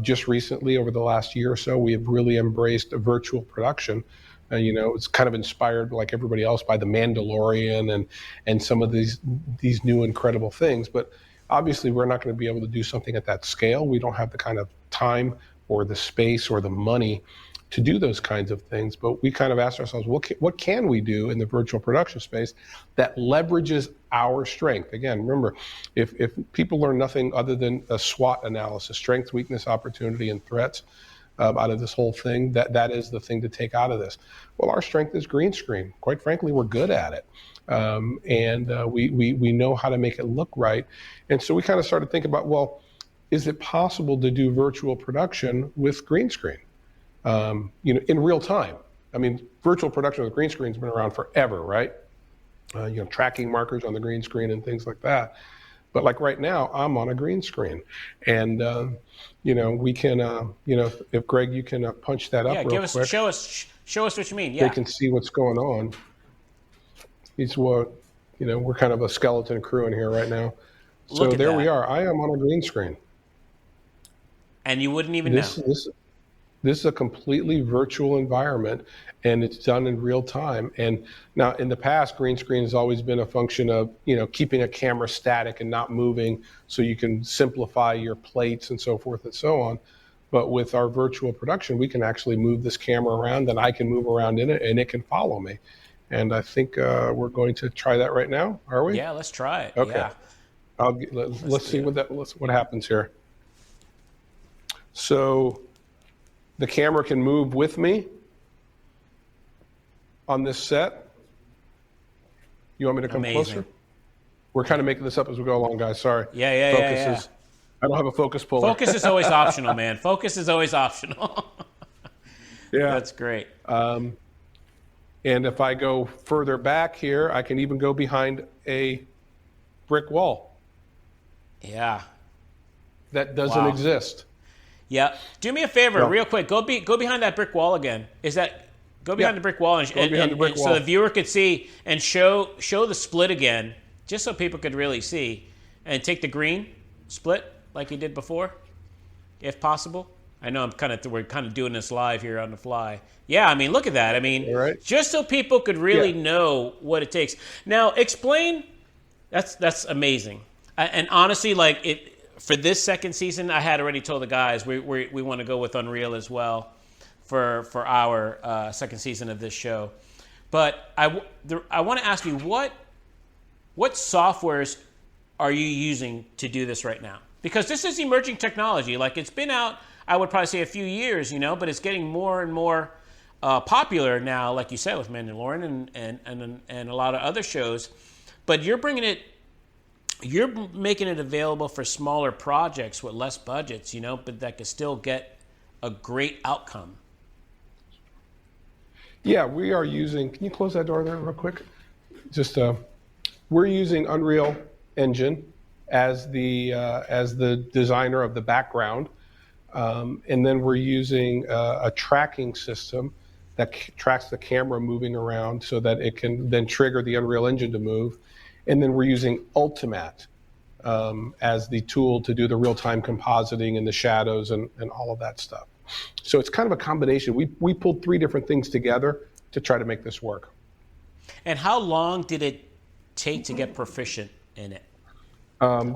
Just recently, over the last year or so, we have really embraced a virtual production. It's kind of inspired, like everybody else, by The Mandalorian and some of these new incredible things. But obviously, we're not going to be able to do something at that scale. We don't have the kind of time or the space or the money to do those kinds of things. But we kind of asked ourselves, what can we do in the virtual production space that leverages our strength? Again, remember, if people learn nothing other than a SWOT analysis, strength, weakness, opportunity, and threats, out of this whole thing, that is the thing to take out of this. Well, our strength is green screen. Quite frankly, we're good at it. We know how to make it look right. And so we kind of started thinking about, well, is it possible to do virtual production with green screen? In real time. I mean, virtual production with green screen has been around forever, right? Tracking markers on the green screen and things like that. But like right now, I'm on a green screen, and we can, if Greg, you can punch that up real quick. Show us what you mean. Yeah, they can see what's going on. It's what, we're kind of a skeleton crew in here right now. So there we are. I am on a green screen, and you wouldn't even know. This is a completely virtual environment, and it's done in real time. And now in the past, green screen has always been a function of, keeping a camera static and not moving so you can simplify your plates and so forth and so on. But with our virtual production, we can actually move this camera around, and I can move around in it, and it can follow me. And I think we're going to try that right now. Are we? Yeah, let's try it. Okay. Yeah. Let's see what happens here. So the camera can move with me on this set. You want me to come closer? We're kind of making this up as we go along, guys. Sorry. Yeah. I don't have a focus puller. Focus is always optional, man. Focus is always optional. Yeah. That's great. And if I go further back here, I can even go behind a brick wall. Yeah. That doesn't exist. Yeah. Do me a favor, real quick. Go behind that brick wall again. Go behind the brick wall and so the viewer could see, and show the split again, just so people could really see, and take the green split like you did before, if possible. I know we're kind of doing this live here on the fly. Yeah, I mean, look at that. I mean, just so people could really know what it takes. Now, explain. That's amazing. And honestly, for this second season, I had already told the guys we want to go with Unreal as well for our second season of this show. But I want to ask you, what softwares are you using to do this right now? Because this is emerging technology. It's been out, I would probably say a few years, but it's getting more and more popular now, like you said, with Mandalorian and a lot of other shows. But you're making it available for smaller projects with less budgets, but that could still get a great outcome. Yeah, we are using, can you close that door there real quick? We're using Unreal Engine as the designer of the background. And then we're using a tracking system that tracks the camera moving around so that it can then trigger the Unreal Engine to move. And then we're using Ultimate as the tool to do the real-time compositing and the shadows and all of that stuff. So it's kind of a combination. We pulled 3 different things together to try to make this work. And how long did it take to get proficient in it?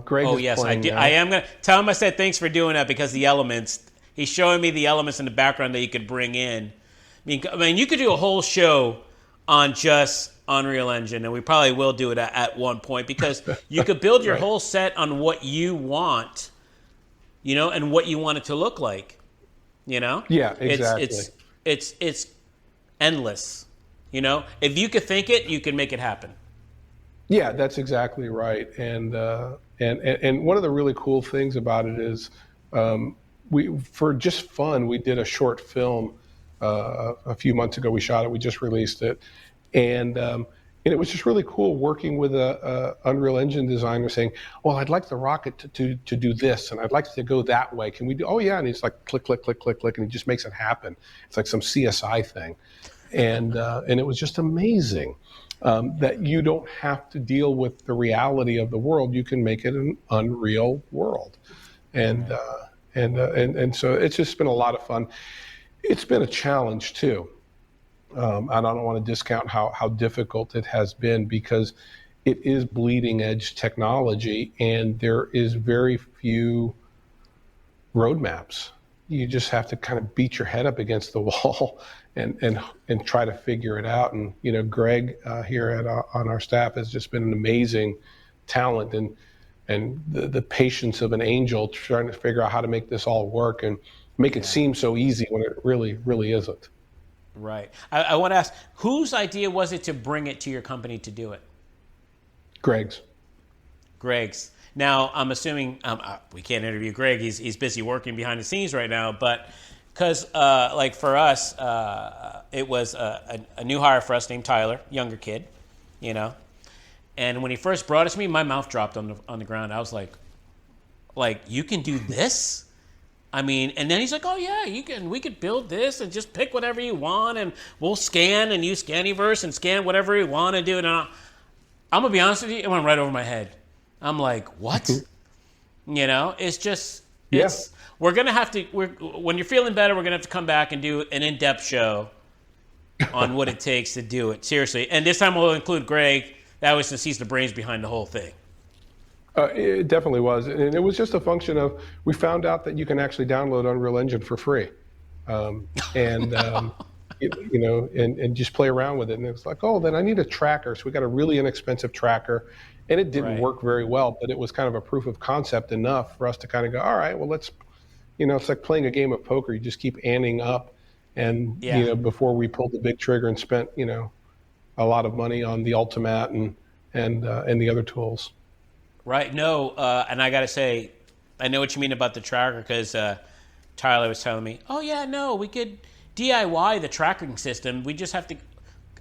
Greg is playing now. I am going to tell him I said thanks for doing that, because the elements, he's showing me the elements in the background that you could bring in. I mean, you could do a whole show on just Unreal Engine, and we probably will do it at one point, because you could build your whole set on what you want, and what you want it to look like, Yeah, exactly. It's endless, If you could think it, you can make it happen. Yeah, that's exactly right. And one of the really cool things about it is, for just fun, we did a short film a few months ago. We shot it. We just released it, and it was just really cool working with a Unreal Engine designer, saying, "Well, I'd like the rocket to do this, and I'd like it to go that way. Can we do?" Oh yeah, and he's like, click, click, click, click, click, and he just makes it happen. It's like some CSI thing, and it was just amazing. That you don't have to deal with the reality of the world. You can make it an unreal world, and so it's just been a lot of fun. It's been a challenge too. And I don't want to discount how difficult it has been, because it is bleeding edge technology, and there is very few roadmaps. you just have to kind of beat your head up against the wall and try to figure it out. And Greg here on our staff has just been an amazing talent and the patience of an angel trying to figure out how to make this all work and make it seem so easy when it really isn't. Right. I want to ask, whose idea was it to bring it to your company to do it? Greg's. Now, I'm assuming we can't interview Greg. He's busy working behind the scenes right now. But because, like for us, it was a new hire for us named Tyler, younger kid, And when he first brought it to me, my mouth dropped on the ground. I was like, you can do this? I mean, and then he's like, oh yeah, we could build this and just pick whatever you want and we'll scan and use Scanniverse and scan whatever you want to do. And I'm going to be honest with you, it went right over my head. I'm like, what? It's just, we're going to have to, when you're feeling better, we're going to have to come back and do an in-depth show on what it takes to do it. Seriously. And this time we'll include Greg. That was since he's the brains behind the whole thing. It definitely was. And it was just a function of, we found out that you can actually download Unreal Engine for free. And just play around with it. And it was like, oh, then I need a tracker. So we got a really inexpensive tracker. And it didn't work very well, but it was kind of a proof of concept enough for us to kind of go, all right, well, let's, it's like playing a game of poker. You just keep anting up. And, before we pulled the big trigger and spent, a lot of money on the Ultimate and the other tools. Right. No. And I got to say, I know what you mean about the tracker because Tyler was telling me, oh, yeah, no, we could DIY the tracking system. We just have to.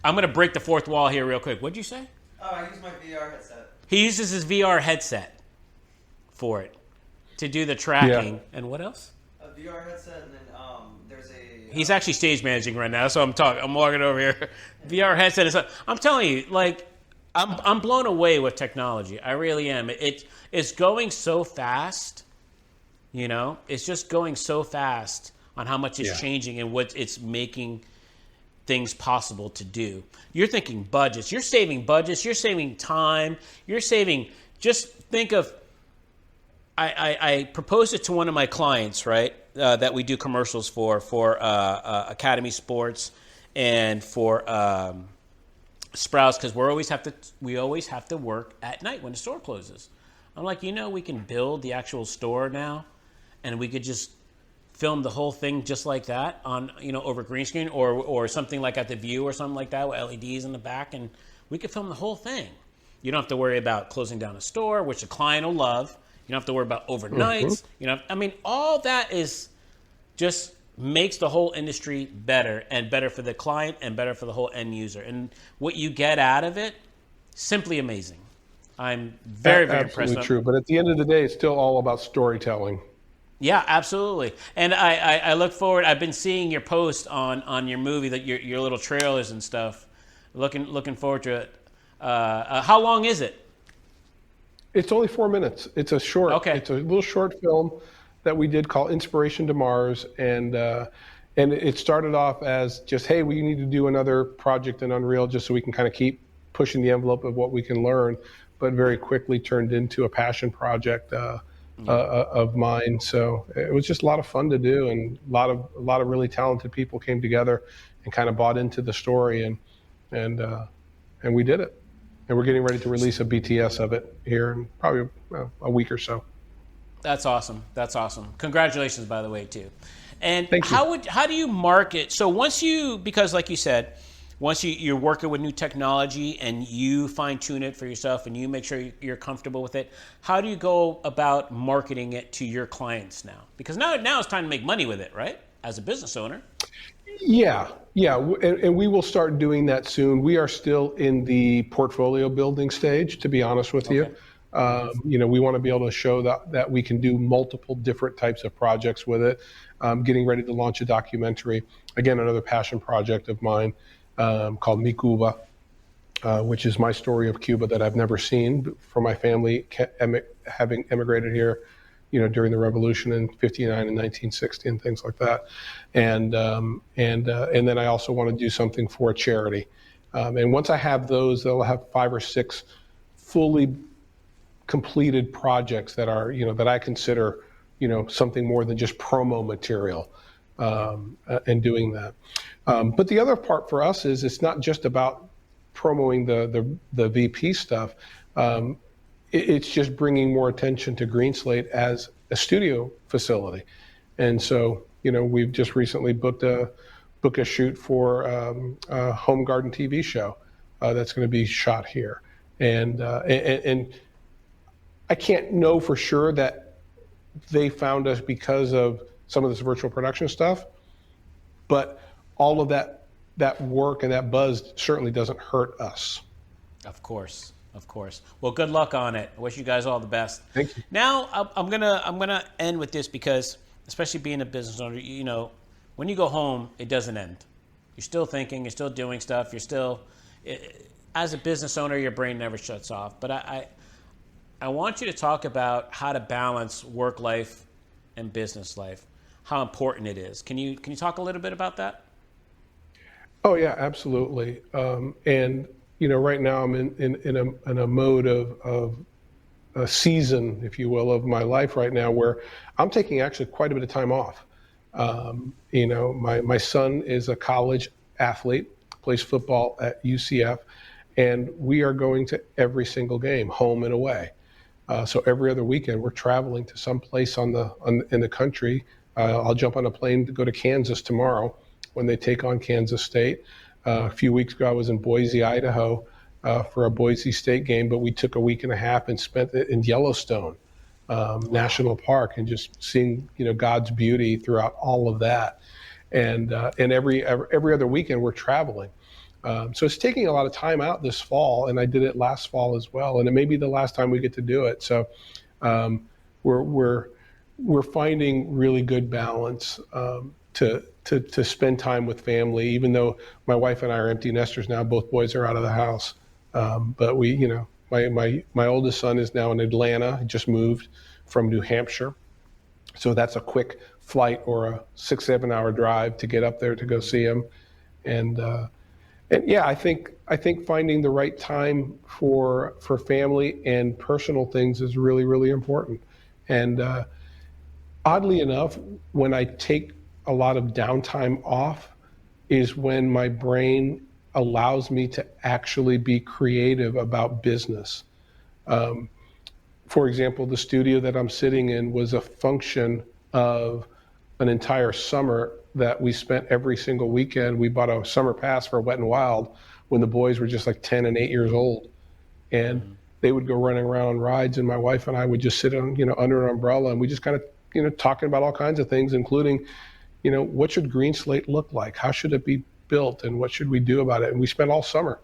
I'm going to break the fourth wall here real quick. What'd you say? Oh, I use my VR headset. He uses his VR headset for it to do the tracking. Yeah. And what else? A VR headset, and then there's a. He's actually stage managing right now, so I'm walking over here. VR headset is. I'm telling you, I'm blown away with technology. I really am. It's going so fast. It's just going so fast on how much it's changing and what it's making things possible to do. You're thinking budgets. You're saving budgets. You're saving time. You're saving. Just think of. I proposed it to one of my clients, right? That we do commercials for Academy Sports and for Sprouts, because we always have to work at night when the store closes. I'm like, we can build the actual store now, and we could just film the whole thing just like that on over green screen or something like at the View or something like that with LEDs in the back, and we could film the whole thing. You don't have to worry about closing down a store, which the client will love. You don't have to worry about overnights. All that is just makes the whole industry better and better for the client and better for the whole end user. And what you get out of it, simply amazing. I'm very impressed. Absolutely true. But at the end of the day, it's still all about storytelling. Yeah, absolutely. And I look forward. I've been seeing your post on your movie, that your little trailers and stuff. Looking forward to it. How long is it? It's only 4 minutes. It's a short. Okay. It's a little short film that we did called Inspiration to Mars, and it started off as just, hey, we need to do another project in Unreal just so we can kind of keep pushing the envelope of what we can learn, but very quickly turned into a passion project of mine. So it was just a lot of fun to do, and a lot of really talented people came together and kind of bought into the story, and we did it. And we're getting ready to release a BTS of it here in probably a week or so. That's awesome. That's awesome. Congratulations, by the way, too. And Thank you. How do you market? So because like you said, once you're working with new technology and you fine tune it for yourself and you make sure you're comfortable with it, how do you go about marketing it to your clients now? Because now it's time to make money with it, right? As a business owner. Yeah. And we will start doing that soon. We are still in the portfolio building stage, to be honest with you. We want to be able to show that we can do multiple different types of projects with it. Getting ready to launch a documentary, again, another passion project of mine called Mi Cuba, which is my story of Cuba that I've never seen from my family having emigrated here, during the revolution in '59 and 1960 and things like that. And then I also want to do something for a charity. And once I have those, they'll have 5 or 6 fully completed projects that are, that I consider something more than just promo material, and doing that. But the other part for us is it's not just about promoting the VP stuff. It's just bringing more attention to Green Slate as a studio facility. And so, we've just recently booked a shoot for a home garden TV show that's going to be shot here. And I can't know for sure that they found us because of some of this virtual production stuff, but all of that work and that buzz certainly doesn't hurt us. Of course. Well, good luck on it. I wish you guys all the best. Thank you. Now, I'm gonna end with this because, especially being a business owner, when you go home, it doesn't end. You're still thinking, you're still doing stuff, you're still, as a business owner, your brain never shuts off. But I want you to talk about how to balance work life and business life, how important it is. Can you talk a little bit about that? Oh yeah, absolutely. And right now I'm in a mode of a season, if you will, of my life right now where I'm taking actually quite a bit of time off. My son is a college athlete, plays football at UCF, and we are going to every single game, home and away. So every other weekend we're traveling to some place in the country. I'll jump on a plane to go to Kansas tomorrow when they take on Kansas State. A few weeks ago I was in Boise, Idaho, for a Boise State game, but we took a week and a half and spent it in Yellowstone National Park and just seeing God's beauty throughout all of that. And every other weekend we're traveling. So it's taking a lot of time out this fall, and I did it last fall as well, and it may be the last time we get to do it. So we're finding really good balance to spend time with family, even though my wife and I are empty nesters now. Both boys are out of the house. But my oldest son is now in Atlanta. He just moved from New Hampshire. So that's a quick flight or a 6-7 hour drive to get up there to go see him. And yeah, I think finding the right time for family and personal things is really, really important. And oddly enough, when I take a lot of downtime off is when my brain allows me to actually be creative about business. For example, the studio that I'm sitting in was a function of an entire summer that we spent every single weekend. We bought a summer pass for Wet and Wild when the boys were just like 10 and 8 years old. And they would go running around on rides, and my wife and I would just sit on, under an umbrella, and we just kind of, talking about all kinds of things, including, what should Green Slate look like? How should it be built, and what should we do about it? And we spent all summer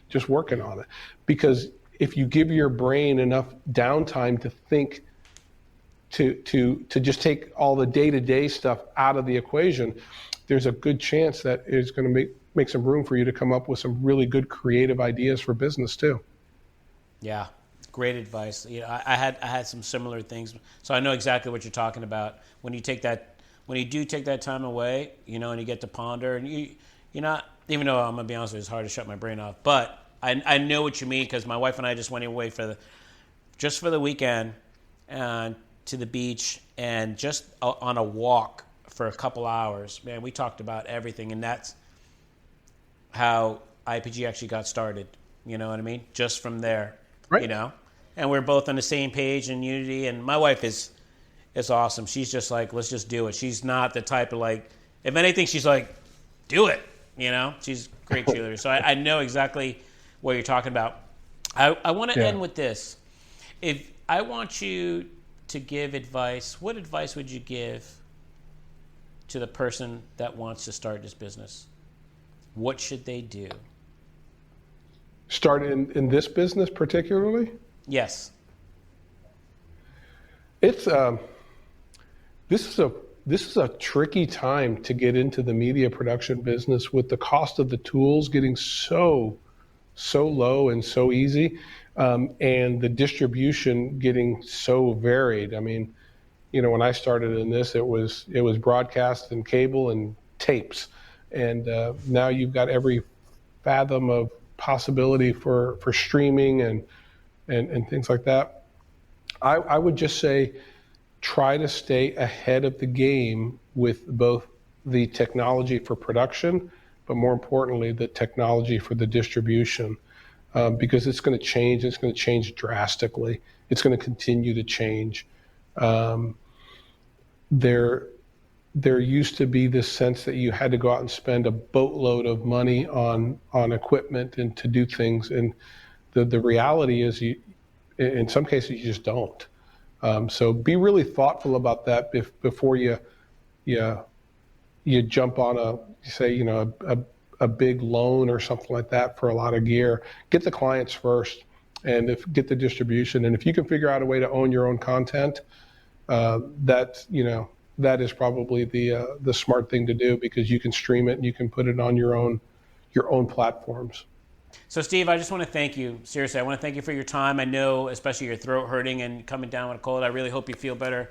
just working on it. Because if you give your brain enough downtime to think, to just take all the day-to-day stuff out of the equation, there's a good chance that it's going to make some room for you to come up with some really good creative ideas for business too. Yeah, great advice. I had some similar things, so I know exactly what you're talking about. When you do take that time away, and you get to ponder, and you're not, even though I'm gonna be honest with you, it's hard to shut my brain off, but I know what you mean, because my wife and I just went away for the weekend to the beach and just on a walk for a couple hours. Man, we talked about everything, and that's how IPG actually got started. You know what I mean? Just from there, right. And we're both on the same page in unity. And my wife is awesome. She's just like, let's just do it. She's not the type of if anything, she's like, do it. She's a great cheerleader. So I know exactly what you're talking about. I want to end with this. If I want you to give advice, what advice would you give to the person that wants to start this business? What should they do? Start in this business particularly? Yes. It's this is a tricky time to get into the media production business with the cost of the tools getting so low and so easy, and the distribution getting so varied. I mean, when I started in this, it was broadcast and cable and tapes, and now you've got every fathom of possibility for streaming and things like that. I would just say, try to stay ahead of the game with both the technology for production, but more importantly, the technology for the distribution, because it's going to change. It's going to change drastically. It's going to continue to change. There used to be this sense that you had to go out and spend a boatload of money on equipment and to do things, and the reality is, in some cases, you just don't. So be really thoughtful about that before you jump on a big loan or something like that for a lot of gear. Get the clients first, and get the distribution. And if you can figure out a way to own your own content, that is probably the smart thing to do, because you can stream it and you can put it on your own platforms. So Steve, I just want to thank you. Seriously, I want to thank you for your time. I know, especially your throat hurting and coming down with a cold. I really hope you feel better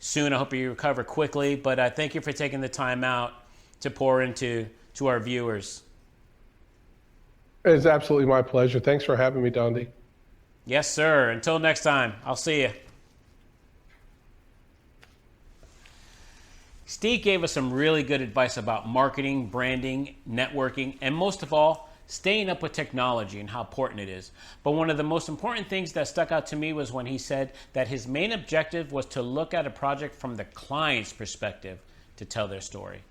soon. I hope you recover quickly. But I thank you for taking the time out to pour into our viewers. It's absolutely my pleasure. Thanks for having me, Dondi. Yes, sir. Until next time, I'll see you. Steve gave us some really good advice about marketing, branding, networking, and most of all, staying up with technology and how important it is. But one of the most important things that stuck out to me was when he said that his main objective was to look at a project from the client's perspective to tell their story.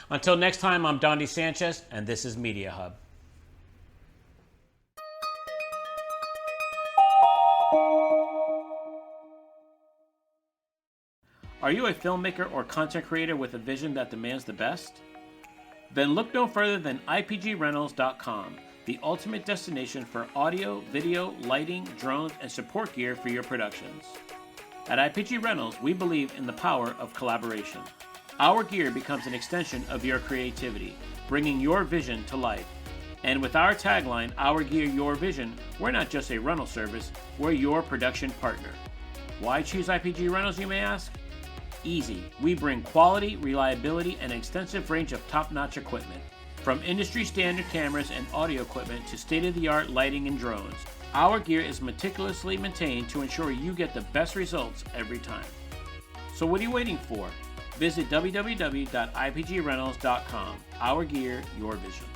Until next time, I'm Dondi Sanchez, and this is Media Hub. Are you a filmmaker or content creator with a vision that demands the best? Then look no further than IPGRentals.com, the ultimate destination for audio, video, lighting, drones, and support gear for your productions. At IPG Rentals, we believe in the power of collaboration. Our gear becomes an extension of your creativity, bringing your vision to life. And with our tagline, Our Gear, Your Vision, we're not just a rental service, we're your production partner. Why choose IPG Rentals, you may ask? Easy. We bring quality, reliability, and an extensive range of top-notch equipment. From industry-standard cameras and audio equipment to state-of-the-art lighting and drones, our gear is meticulously maintained to ensure you get the best results every time. So what are you waiting for? Visit www.ipgrentals.com. Our Gear, Your Vision.